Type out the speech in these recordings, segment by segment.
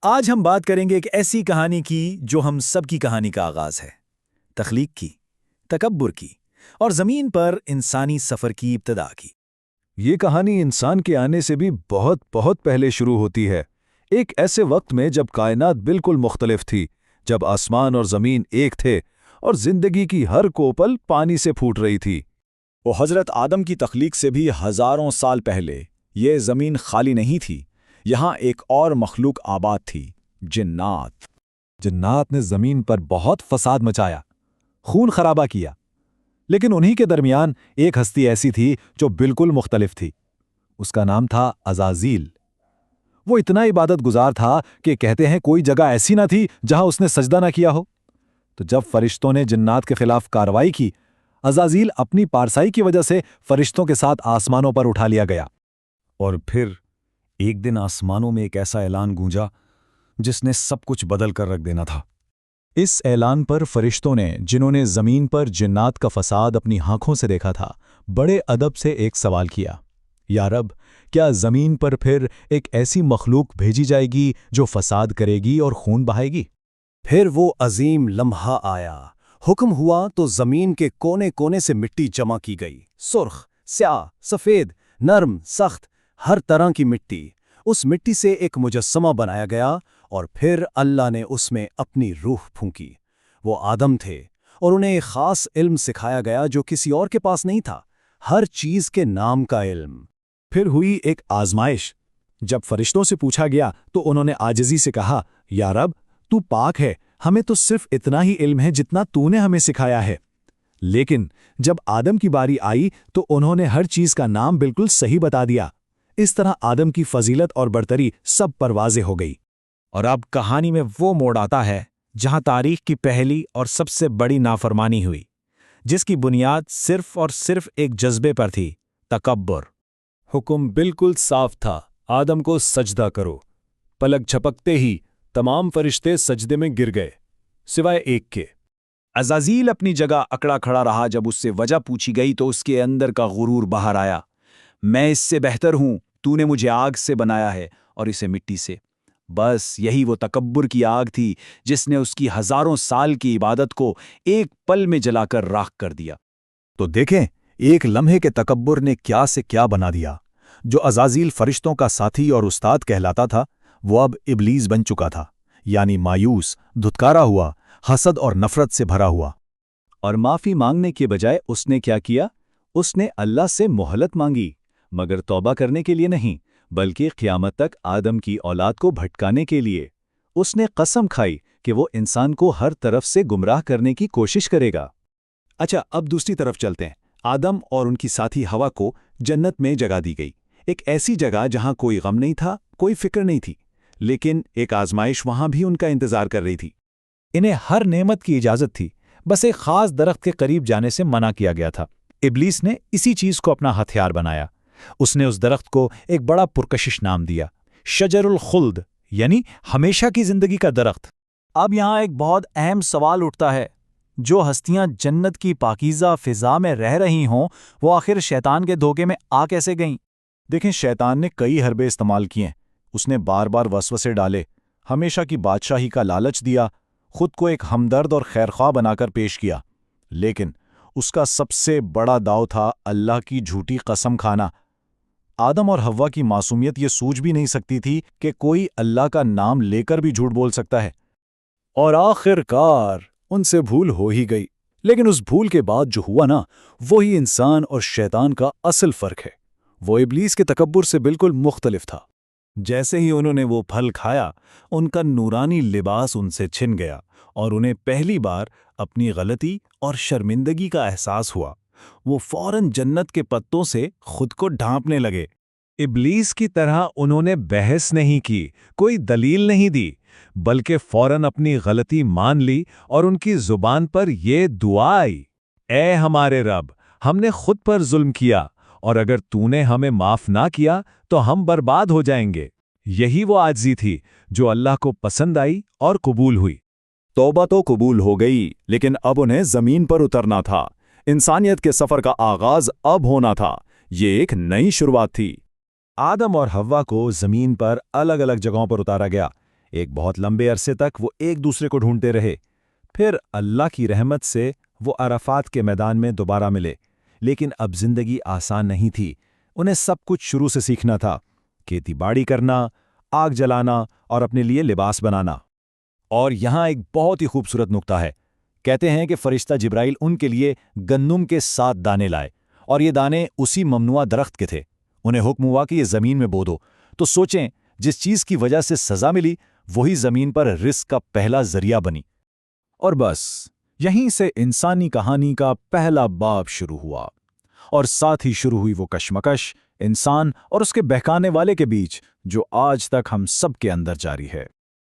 آج ہم بات کریں گے ایک ایسی کہانی کی جو ہم سب کی کہانی کا آغاز ہے، تخلیق کی، تکبر کی، اور زمین پر انسانی سفر کی ابتدا کی۔ یہ کہانی انسان کے آنے سے بھی بہت بہت پہلے شروع ہوتی ہے، ایک ایسے وقت میں جب کائنات بالکل مختلف تھی، جب آسمان اور زمین ایک تھے اور زندگی کی ہر کوپل پانی سے پھوٹ رہی تھی۔ وہ حضرت آدم کی تخلیق سے بھی ہزاروں سال پہلے یہ زمین خالی نہیں تھی، یہاں ایک اور مخلوق آباد تھی، جنات۔ جنات نے زمین پر بہت فساد مچایا، خون خرابہ کیا، لیکن انہی کے درمیان ایک ہستی ایسی تھی جو بالکل مختلف تھی۔ اس کا نام تھا عزازیل۔ وہ اتنا عبادت گزار تھا کہ کہتے ہیں کوئی جگہ ایسی نہ تھی جہاں اس نے سجدہ نہ کیا ہو۔ تو جب فرشتوں نے جنات کے خلاف کارروائی کی، عزازیل اپنی پارسائی کی وجہ سے فرشتوں کے ساتھ آسمانوں پر اٹھا لیا گیا۔ اور پھر ایک دن آسمانوں میں ایک ایسا اعلان گونجا جس نے سب کچھ بدل کر رکھ دینا تھا۔ اس اعلان پر فرشتوں نے، جنہوں نے زمین پر جنات کا فساد اپنی آنکھوں سے دیکھا تھا، بڑے ادب سے ایک سوال کیا، یا رب، کیا زمین پر پھر ایک ایسی مخلوق بھیجی جائے گی جو فساد کرے گی اور خون بہائے گی؟ پھر وہ عظیم لمحہ آیا، حکم ہوا تو زمین کے کونے کونے سے مٹی جمع کی گئی، سرخ، سیاہ، سفید، نرم، سخت، ہر طرح کی مٹی۔ اس مٹی سے ایک مجسمہ بنایا گیا اور پھر اللہ نے اس میں اپنی روح پھونکی۔ وہ آدم تھے اور انہیں ایک خاص علم سکھایا گیا جو کسی اور کے پاس نہیں تھا، ہر چیز کے نام کا علم۔ پھر ہوئی ایک آزمائش۔ جب فرشتوں سے پوچھا گیا تو انہوں نے عاجزی سے کہا، یا رب، تو پاک ہے، ہمیں تو صرف اتنا ہی علم ہے جتنا تو نے ہمیں سکھایا ہے۔ لیکن جب آدم کی باری آئی تو انہوں نے ہر چیز کا نام بالکل صحیح بتا دیا۔ اس طرح آدم کی فضیلت اور برتری سب پر واضح ہو گئی۔ اور اب کہانی میں وہ موڑ آتا ہے جہاں تاریخ کی پہلی اور سب سے بڑی نافرمانی ہوئی، جس کی بنیاد صرف اور صرف ایک جذبے پر تھی، تکبر۔ حکم بالکل صاف تھا، آدم کو سجدہ کرو۔ پلک جھپکتے ہی تمام فرشتے سجدے میں گر گئے، سوائے ایک کے۔ عزازیل اپنی جگہ اکڑا کھڑا رہا۔ جب اس سے وجہ پوچھی گئی تو اس کے اندر کا غرور باہر آیا۔ میں اس سے بہتر ہوں، تو نے مجھے آگ سے بنایا ہے اور اسے مٹی سے۔ بس یہی وہ تکبر کی آگ تھی جس نے اس کی ہزاروں سال کی عبادت کو ایک پل میں جلا کر راکھ کر دیا۔ تو دیکھیں، ایک لمحے کے تکبر نے کیا سے کیا بنا دیا۔ جو عزازیل فرشتوں کا ساتھی اور استاد کہلاتا تھا، وہ اب ابلیس بن چکا تھا، یعنی مایوس، دھتکارا ہوا، حسد اور نفرت سے بھرا ہوا۔ اور معافی مانگنے کے بجائے اس نے کیا کیا؟ اس نے اللہ سے مہلت مانگی، مگر توبہ کرنے کے لیے نہیں، بلکہ قیامت تک آدم کی اولاد کو بھٹکانے کے لیے۔ اس نے قسم کھائی کہ وہ انسان کو ہر طرف سے گمراہ کرنے کی کوشش کرے گا۔ اچھا، اب دوسری طرف چلتے ہیں۔ آدم اور ان کی ساتھی ہوا کو جنت میں جگہ دی گئی، ایک ایسی جگہ جہاں کوئی غم نہیں تھا، کوئی فکر نہیں تھی، لیکن ایک آزمائش وہاں بھی ان کا انتظار کر رہی تھی۔ انہیں ہر نعمت کی اجازت تھی، بس ایک خاص درخت کے قریب جانے سے منع کیا گیا تھا۔ ابلیس نے اسی چیز کو اپنا ہتھیار بنایا۔ اس نے اس درخت کو ایک بڑا پرکشش نام دیا، شجر الخلد، یعنی ہمیشہ کی زندگی کا درخت۔ اب یہاں ایک بہت اہم سوال اٹھتا ہے، جو ہستیاں جنت کی پاکیزہ فضا میں رہ رہی ہوں، وہ آخر شیطان کے دھوکے میں آ کیسے گئیں؟ دیکھیں، شیطان نے کئی حربے استعمال کیے۔ اس نے بار بار وسوسے ڈالے، ہمیشہ کی بادشاہی کا لالچ دیا، خود کو ایک ہمدرد اور خیرخواہ بنا کر پیش کیا، لیکن اس کا سب سے بڑا داؤ تھا اللہ کی جھوٹی قسم کھانا۔ آدم اور حوا کی معصومیت یہ سوچ بھی نہیں سکتی تھی کہ کوئی اللہ کا نام لے کر بھی جھوٹ بول سکتا ہے۔ اور آخر کار ان سے بھول ہو ہی گئی، لیکن اس بھول کے بعد جو ہوا نا، وہی انسان اور شیطان کا اصل فرق ہے۔ وہ ابلیس کے تکبر سے بالکل مختلف تھا۔ جیسے ہی انہوں نے وہ پھل کھایا، ان کا نورانی لباس ان سے چھن گیا اور انہیں پہلی بار اپنی غلطی اور شرمندگی کا احساس ہوا۔ وہ فوراً جنت کے پتوں سے خود کو ڈھانپنے لگے۔ ابلیس کی طرح انہوں نے بحث نہیں کی، کوئی دلیل نہیں دی، بلکہ فوراً اپنی غلطی مان لی اور ان کی زبان پر یہ دعا آئی، اے ہمارے رب، ہم نے خود پر ظلم کیا، اور اگر تو نے ہمیں معاف نہ کیا تو ہم برباد ہو جائیں گے۔ یہی وہ عاجزی تھی جو اللہ کو پسند آئی اور قبول ہوئی۔ توبہ تو قبول ہو گئی، لیکن اب انہیں زمین پر اترنا تھا۔ انسانیت کے سفر کا آغاز اب ہونا تھا۔ یہ ایک نئی شروعات تھی۔ آدم اور حوا کو زمین پر الگ الگ جگہوں پر اتارا گیا۔ ایک بہت لمبے عرصے تک وہ ایک دوسرے کو ڈھونڈتے رہے۔ پھر اللہ کی رحمت سے وہ عرفات کے میدان میں دوبارہ ملے، لیکن اب زندگی آسان نہیں تھی۔ انہیں سب کچھ شروع سے سیکھنا تھا، کھیتی باڑی کرنا، آگ جلانا اور اپنے لیے لباس بنانا۔ اور یہاں ایک بہت ہی خوبصورت نقطہ ہے۔ کہتے ہیں کہ فرشتہ جبرائیل ان کے لیے گندم کے 7 دانے لائے، اور یہ دانے اسی ممنوعہ درخت کے تھے۔ انہیں حکم ہوا کہ یہ زمین میں بو دو۔ تو سوچیں، جس چیز کی وجہ سے سزا ملی وہی زمین پر رزق کا پہلا ذریعہ بنی۔ اور بس یہیں سے انسانی کہانی کا پہلا باب شروع ہوا، اور ساتھ ہی شروع ہوئی وہ کشمکش انسان اور اس کے بہکانے والے کے بیچ جو آج تک ہم سب کے اندر جاری ہے۔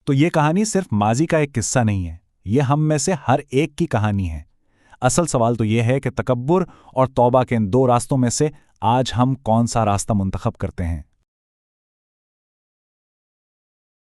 تو یہ کہانی صرف ماضی کا ایک قصہ نہیں ہے، یہ ہم میں سے ہر ایک کی کہانی ہے۔ اصل سوال تو یہ ہے کہ تکبر اور توبہ کے ان 2 راستوں میں سے آج ہم کون سا راستہ منتخب کرتے ہیں؟